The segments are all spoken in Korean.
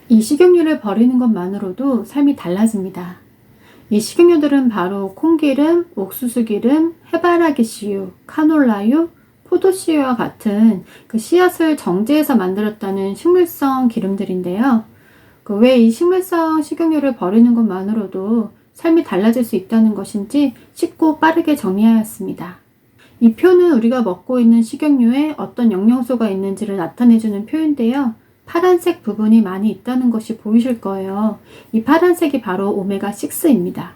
이 식용유를 버리는 것만으로도 삶이 달라집니다. 이 식용유들은 바로 콩기름, 옥수수기름, 해바라기 씨유, 카놀라유, 포도씨유와 같은 그 씨앗을 정제해서 만들었다는 식물성 기름들인데요. 왜 이 식물성 식용유를 버리는 것만으로도 삶이 달라질 수 있다는 것인지 쉽고 빠르게 정리하였습니다. 이 표는 우리가 먹고 있는 식용유에 어떤 영양소가 있는지를 나타내주는 표인데요. 파란색 부분이 많이 있다는 것이 보이실 거예요. 이 파란색이 바로 오메가6입니다.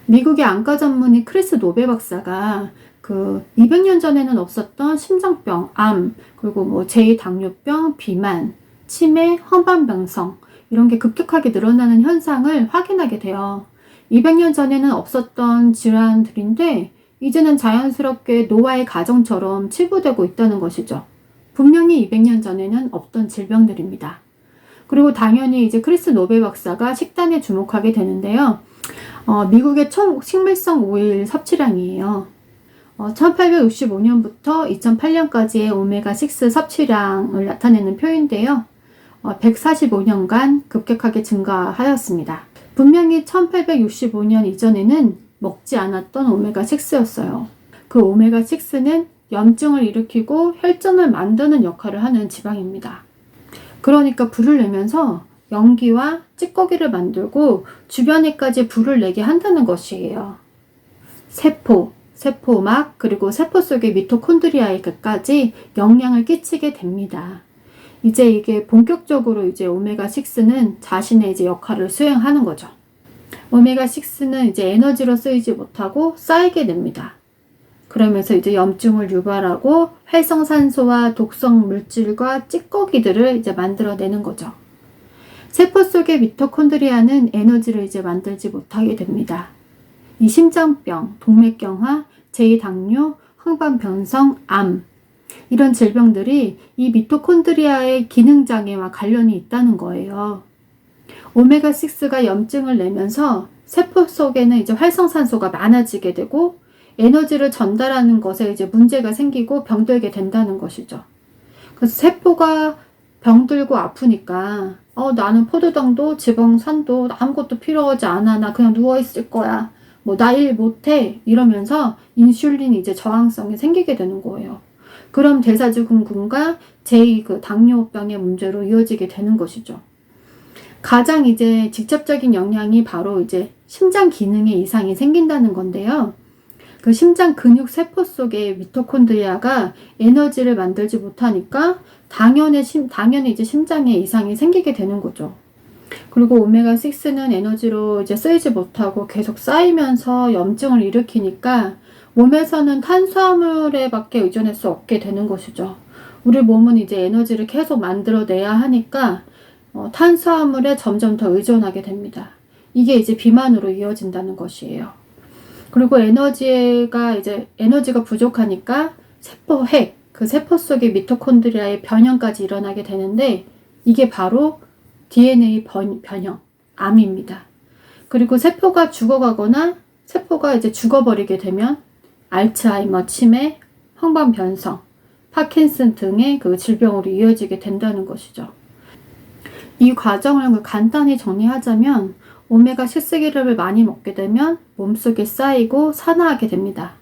미국의 안과 전문의 크리스 노베 박사가 200년 전에는 없었던 심장병, 암, 그리고 제2당뇨병, 비만, 치매, 헌반병성 이런 게 급격하게 늘어나는 현상을 확인하게 돼요. 200년 전에는 없었던 질환들인데 이제는 자연스럽게 노화의 가정처럼 치부되고 있다는 것이죠. 분명히 200년 전에는 없던 질병들입니다. 그리고 당연히 이제 크리스 노베 박사가 식단에 주목하게 되는데요. 미국의 총 식물성 오일 섭취량이에요. 1865년부터 2008년까지의 오메가6 섭취량을 나타내는 표인데요. 145년간 급격하게 증가하였습니다. 분명히 1865년 이전에는 먹지 않았던 오메가6였어요. 그 오메가6는 염증을 일으키고 혈전을 만드는 역할을 하는 지방입니다. 그러니까 불을 내면서 연기와 찌꺼기를 만들고 주변에까지 불을 내게 한다는 것이에요. 세포, 세포막, 그리고 세포 속의 미토콘드리아에까지 영향을 끼치게 됩니다. 이제 이게 본격적으로 이제 오메가6는 자신의 이제 역할을 수행하는 거죠. 오메가6는 이제 에너지로 쓰이지 못하고 쌓이게 됩니다. 그러면서 이제 염증을 유발하고 활성산소와 독성 물질과 찌꺼기들을 이제 만들어내는 거죠. 세포 속의 미토콘드리아는 에너지를 이제 만들지 못하게 됩니다. 이 심장병, 동맥경화, 제2당뇨, 황반변성, 암 이런 질병들이 이 미토콘드리아의 기능장애와 관련이 있다는 거예요. 오메가6가 염증을 내면서 세포 속에는 이제 활성산소가 많아지게 되고 에너지를 전달하는 것에 이제 문제가 생기고 병들게 된다는 것이죠. 그래서 세포가 병들고 아프니까 나는 포도당도 지방산도 아무것도 필요하지 않아. 나 그냥 누워있을 거야. 나 일 못해. 이러면서 인슐린이 이제 저항성이 생기게 되는 거예요. 그럼 대사증후군과 제2당뇨병의 문제로 이어지게 되는 것이죠. 가장 이제 직접적인 영향이 바로 이제 심장 기능에 이상이 생긴다는 건데요. 그 심장 근육 세포 속의 미토콘드리아가 에너지를 만들지 못하니까 당연히 이제 심장에 이상이 생기게 되는 거죠. 그리고 오메가6는 에너지로 이제 쓰이지 못하고 계속 쌓이면서 염증을 일으키니까 몸에서는 탄수화물에 밖에 의존할 수 없게 되는 것이죠. 우리 몸은 이제 에너지를 계속 만들어내야 하니까 탄수화물에 점점 더 의존하게 됩니다. 이게 이제 비만으로 이어진다는 것이에요. 그리고 에너지가 부족하니까 세포핵, 그 세포 속의 미토콘드리아의 변형까지 일어나게 되는데 이게 바로 DNA 변형, 암입니다. 그리고 세포가 죽어가거나 세포가 이제 죽어버리게 되면 알츠하이머, 치매, 황반변성, 파킨슨 등의 그 질병으로 이어지게 된다는 것이죠. 이 과정을 간단히 정리하자면 오메가6 기름을 많이 먹게 되면 몸속에 쌓이고 산화하게 됩니다.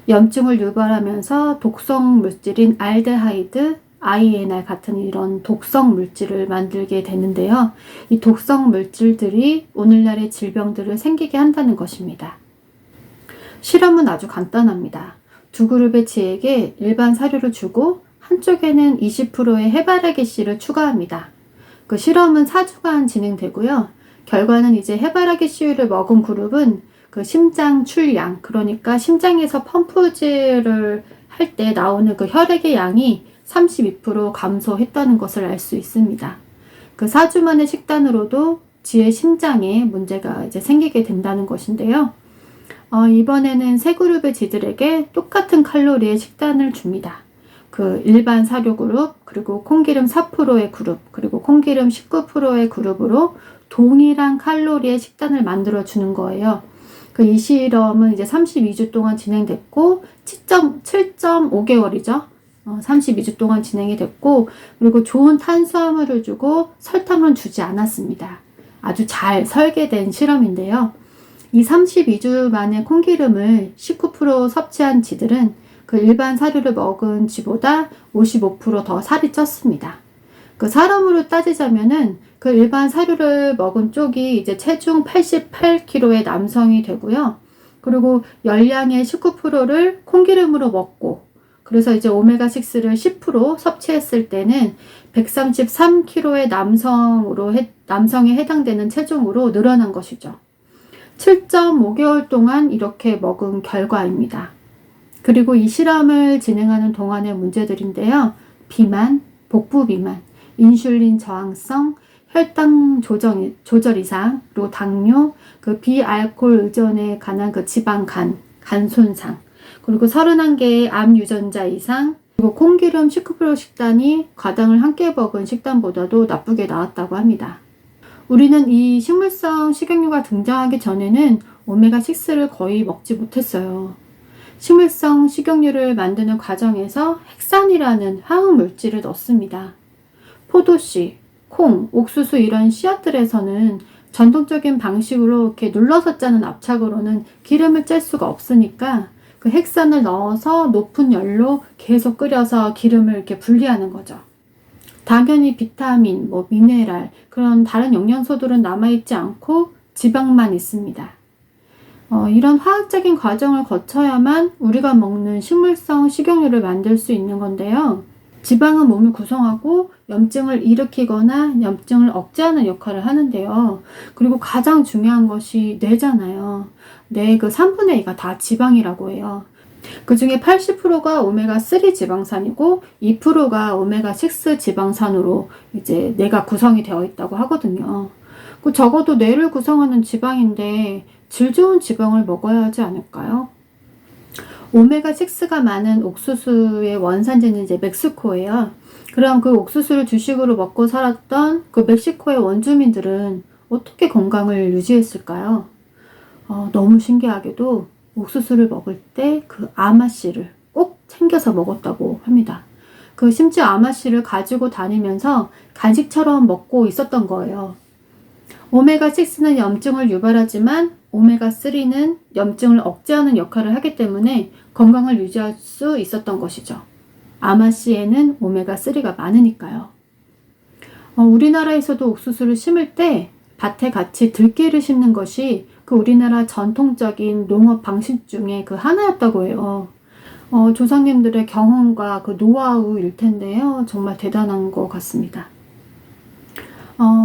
염증을 유발하면서 독성 물질인 알데하이드, INR 같은 이런 독성 물질을 만들게 되는데요. 이 독성 물질들이 오늘날의 질병들을 생기게 한다는 것입니다. 실험은 아주 간단합니다. 두 그룹의 쥐에게 일반 사료를 주고 한쪽에는 20%의 해바라기 씨를 추가합니다. 그 실험은 4주간 진행되고요. 결과는 이제 해바라기 씨유를 먹은 그룹은 그 심장 출량, 그러니까 심장에서 펌프질을 할 때 나오는 그 혈액의 양이 32% 감소했다는 것을 알 수 있습니다. 그 4주 만의 식단으로도 쥐의 심장에 문제가 이제 생기게 된다는 것인데요. 이번에는 세 그룹의 쥐들에게 똑같은 칼로리의 식단을 줍니다. 그 일반 사료 그룹, 그리고 콩기름 4%의 그룹, 그리고 콩기름 19%의 그룹으로 동일한 칼로리의 식단을 만들어 주는 거예요. 이 실험은 이제 32주 동안 진행됐고 7.5개월이죠. 32주 동안 진행이 됐고, 그리고 좋은 탄수화물을 주고 설탕은 주지 않았습니다. 아주 잘 설계된 실험인데요. 이 32주 만에 콩기름을 19% 섭취한 쥐들은 그 일반 사료를 먹은 쥐보다 55% 더 살이 쪘습니다. 그 사람으로 따지자면은 그 일반 사료를 먹은 쪽이 이제 체중 88kg의 남성이 되고요. 그리고 열량의 19%를 콩기름으로 먹고, 그래서 이제 오메가6를 10% 섭취했을 때는 133kg의 남성에 해당되는 체중으로 늘어난 것이죠. 7.5개월 동안 이렇게 먹은 결과입니다. 그리고 이 실험을 진행하는 동안의 문제들인데요. 비만, 복부 비만, 인슐린 저항성, 혈당 조절 이상, 그리고 당뇨, 그 비알코올 의존에 관한 그 지방 간 손상, 그리고 31개의 암 유전자 이상, 그리고 콩기름 19% 식단이 과당을 함께 먹은 식단보다도 나쁘게 나왔다고 합니다. 우리는 이 식물성 식용유가 등장하기 전에는 오메가6를 거의 먹지 못했어요. 식물성 식용유를 만드는 과정에서 헥산이라는 화학 물질을 넣습니다. 포도씨, 콩, 옥수수 이런 씨앗들에서는 전통적인 방식으로 이렇게 눌러서 짜는 압착으로는 기름을 짤 수가 없으니까 그 헥산을 넣어서 높은 열로 계속 끓여서 기름을 이렇게 분리하는 거죠. 당연히 비타민, 미네랄, 그런 다른 영양소들은 남아있지 않고 지방만 있습니다. 이런 화학적인 과정을 거쳐야만 우리가 먹는 식물성 식용유를 만들 수 있는 건데요. 지방은 몸을 구성하고 염증을 일으키거나 염증을 억제하는 역할을 하는데요. 그리고 가장 중요한 것이 뇌잖아요. 뇌의 그 3분의 2가 다 지방이라고 해요. 그 중에 80%가 오메가3 지방산이고 2%가 오메가6 지방산으로 이제 뇌가 구성이 되어 있다고 하거든요. 적어도 뇌를 구성하는 지방인데 질 좋은 지방을 먹어야 하지 않을까요? 오메가6가 많은 옥수수의 원산지는 이제 멕시코예요. 그럼 그 옥수수를 주식으로 먹고 살았던 그 멕시코의 원주민들은 어떻게 건강을 유지했을까요? 너무 신기하게도 옥수수를 먹을 때 그 아마씨를 꼭 챙겨서 먹었다고 합니다. 그 심지어 아마씨를 가지고 다니면서 간식처럼 먹고 있었던 거예요. 오메가6는 염증을 유발하지만 오메가3는 염증을 억제하는 역할을 하기 때문에 건강을 유지할 수 있었던 것이죠. 아마씨에는 오메가3가 많으니까요. 우리나라에서도 옥수수를 심을 때 밭에 같이 들깨를 심는 것이 그 우리나라 전통적인 농업 방식 중에 그 하나였다고 해요. 조상님들의 경험과 그 노하우일 텐데요. 정말 대단한 것 같습니다.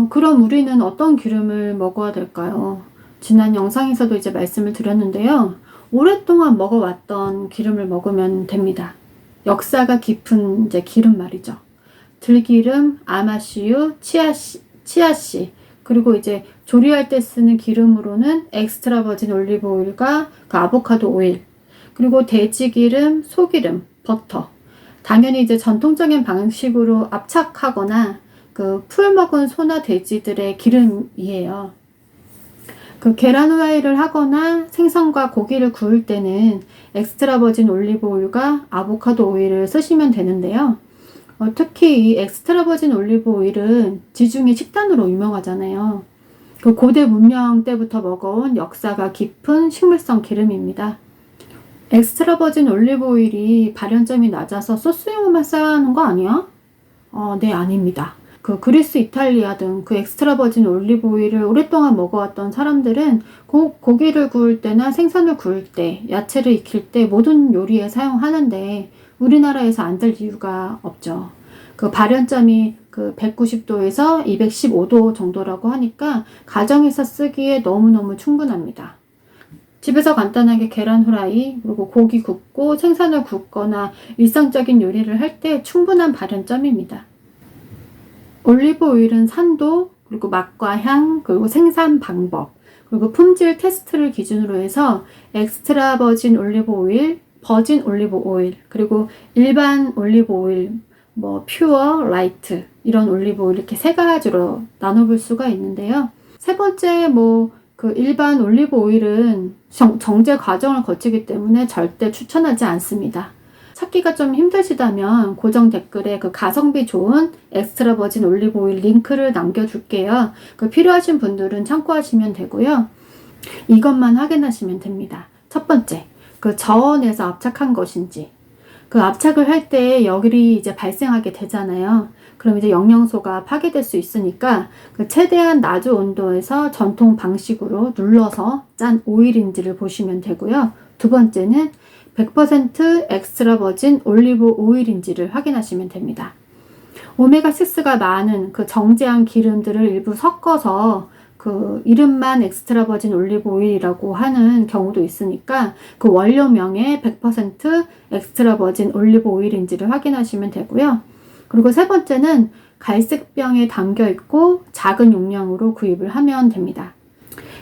그럼 우리는 어떤 기름을 먹어야 될까요? 지난 영상에서도 이제 말씀을 드렸는데요. 오랫동안 먹어왔던 기름을 먹으면 됩니다. 역사가 깊은 이제 기름 말이죠. 들기름, 아마씨유, 치아씨, 그리고 이제 조리할 때 쓰는 기름으로는 엑스트라 버진 올리브 오일과 그 아보카도 오일, 그리고 돼지기름, 소기름, 버터. 당연히 이제 전통적인 방식으로 압착하거나 그 풀 먹은 소나 돼지들의 기름이에요. 그 계란 후라이를 하거나 생선과 고기를 구울 때는 엑스트라 버진 올리브 오일과 아보카도 오일을 쓰시면 되는데요. 특히 이 엑스트라 버진 올리브 오일은 지중해 식단으로 유명하잖아요. 그 고대 문명 때부터 먹어온 역사가 깊은 식물성 기름입니다. 엑스트라 버진 올리브 오일이 발연점이 낮아서 소스용으로만 써야 하는 거 아니야? 네, 아닙니다. 그 그리스, 이탈리아 등 그 엑스트라 버진 올리브 오일을 오랫동안 먹어왔던 사람들은 고기를 구울 때나 생선을 구울 때, 야채를 익힐 때 모든 요리에 사용하는데 우리나라에서 안 될 이유가 없죠. 그 발연점이 그 190도에서 215도 정도라고 하니까 가정에서 쓰기에 너무너무 충분합니다. 집에서 간단하게 계란 후라이, 그리고 고기 굽고 생선을 굽거나 일상적인 요리를 할 때 충분한 발연점입니다. 올리브 오일은 산도, 그리고 맛과 향, 그리고 생산 방법, 그리고 품질 테스트를 기준으로 해서 엑스트라 버진 올리브 오일, 버진 올리브 오일, 그리고 일반 올리브 오일, 퓨어, 라이트 이런 올리브 오일 이렇게 세 가지로 나눠볼 수가 있는데요. 세 번째 그 일반 올리브 오일은 정제 과정을 거치기 때문에 절대 추천하지 않습니다. 찾기가 좀 힘드시다면 고정 댓글에 그 가성비 좋은 엑스트라 버진 올리브 오일 링크를 남겨둘게요. 그 필요하신 분들은 참고하시면 되고요. 이것만 확인하시면 됩니다. 첫 번째, 그 저온에서 압착한 것인지, 그 압착을 할 때 열이 이제 발생하게 되잖아요. 그럼 이제 영양소가 파괴될 수 있으니까 그 최대한 낮은 온도에서 전통 방식으로 눌러서 짠 오일인지를 보시면 되고요. 두 번째는 100% 엑스트라 버진 올리브 오일인지를 확인하시면 됩니다. 오메가6가 많은 그 정제한 기름들을 일부 섞어서 그 이름만 엑스트라 버진 올리브 오일이라고 하는 경우도 있으니까 그 원료명에 100% 엑스트라 버진 올리브 오일인지를 확인하시면 되고요. 그리고 세 번째는 갈색병에 담겨 있고 작은 용량으로 구입을 하면 됩니다.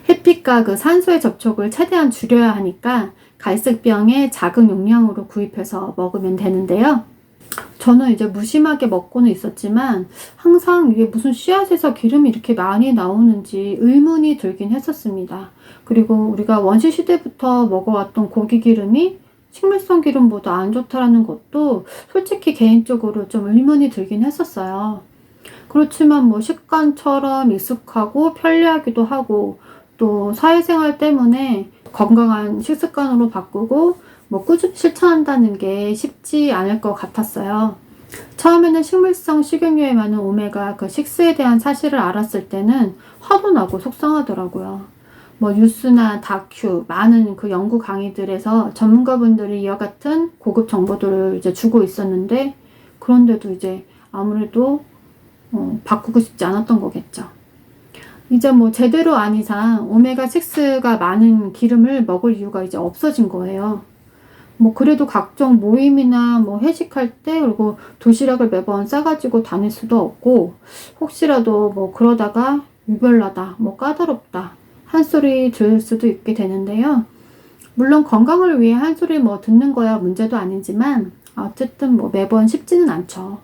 햇빛과 그 산소의 접촉을 최대한 줄여야 하니까 갈색병에 작은 용량으로 구입해서 먹으면 되는데요. 저는 이제 무심하게 먹고는 있었지만 항상 이게 무슨 씨앗에서 기름이 이렇게 많이 나오는지 의문이 들긴 했었습니다. 그리고 우리가 원시 시대부터 먹어왔던 고기 기름이 식물성 기름보다 안 좋다라는 것도 솔직히 개인적으로 좀 의문이 들긴 했었어요. 그렇지만 뭐 식관처럼 익숙하고 편리하기도 하고 또 사회생활 때문에 건강한 식습관으로 바꾸고 뭐 꾸준히 실천한다는 게 쉽지 않을 것 같았어요. 처음에는 식물성 식용유에 많은 오메가 그 6에 대한 사실을 알았을 때는 화도 나고 속상하더라고요. 뭐 뉴스나 다큐, 많은 그 연구 강의들에서 전문가분들이 이와 같은 고급 정보들을 이제 주고 있었는데 그런데도 이제 아무래도 바꾸고 싶지 않았던 거겠죠. 이제 뭐 제대로 안 이상 오메가6가 많은 기름을 먹을 이유가 이제 없어진 거예요. 뭐 그래도 각종 모임이나 뭐 회식할 때 그리고 도시락을 매번 싸가지고 다닐 수도 없고 혹시라도 뭐 그러다가 유별나다, 뭐 까다롭다 한 소리 들을 수도 있게 되는데요. 물론 건강을 위해 한 소리 뭐 듣는 거야 문제도 아니지만 어쨌든 뭐 매번 쉽지는 않죠.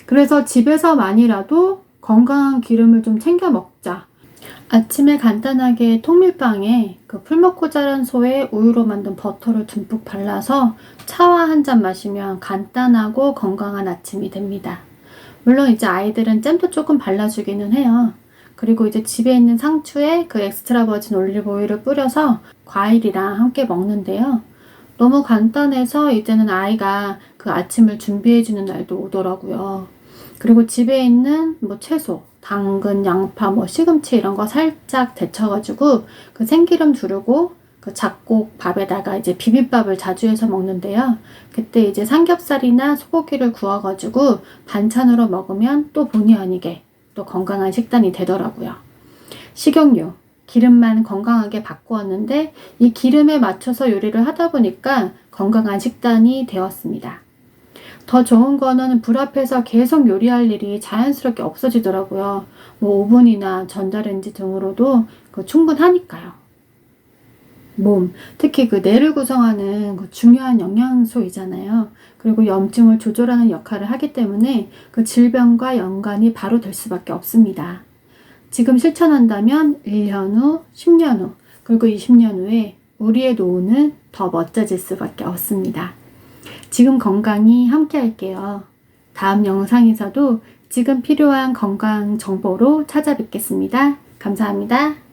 그래서 집에서만이라도 건강한 기름을 좀 챙겨 먹자. 아침에 간단하게 통밀빵에 그 풀 먹고 자란 소에 우유로 만든 버터를 듬뿍 발라서 차와 한 잔 마시면 간단하고 건강한 아침이 됩니다. 물론 이제 아이들은 잼도 조금 발라주기는 해요. 그리고 이제 집에 있는 상추에 그 엑스트라 버진 올리브 오일을 뿌려서 과일이랑 함께 먹는데요. 너무 간단해서 이제는 아이가 그 아침을 준비해주는 날도 오더라고요. 그리고 집에 있는 뭐 채소, 당근, 양파, 뭐 시금치 이런 거 살짝 데쳐가지고 그 생기름 두르고 그 잡곡 밥에다가 이제 비빔밥을 자주 해서 먹는데요. 그때 이제 삼겹살이나 소고기를 구워가지고 반찬으로 먹으면 또 본의 아니게 또 건강한 식단이 되더라고요. 식용유, 기름만 건강하게 바꾸었는데 이 기름에 맞춰서 요리를 하다 보니까 건강한 식단이 되었습니다. 더 좋은 거는 불 앞에서 계속 요리할 일이 자연스럽게 없어지더라고요. 뭐 오븐이나 전자레인지 등으로도 충분하니까요. 몸, 특히 그 뇌를 구성하는 그 중요한 영양소이잖아요. 그리고 염증을 조절하는 역할을 하기 때문에 그 질병과 연관이 바로 될 수밖에 없습니다. 지금 실천한다면 1년 후, 10년 후, 그리고 20년 후에 우리의 노후는 더 멋져질 수밖에 없습니다. 지금 건강히 함께 할게요. 다음 영상에서도 지금 필요한 건강 정보로 찾아뵙겠습니다. 감사합니다.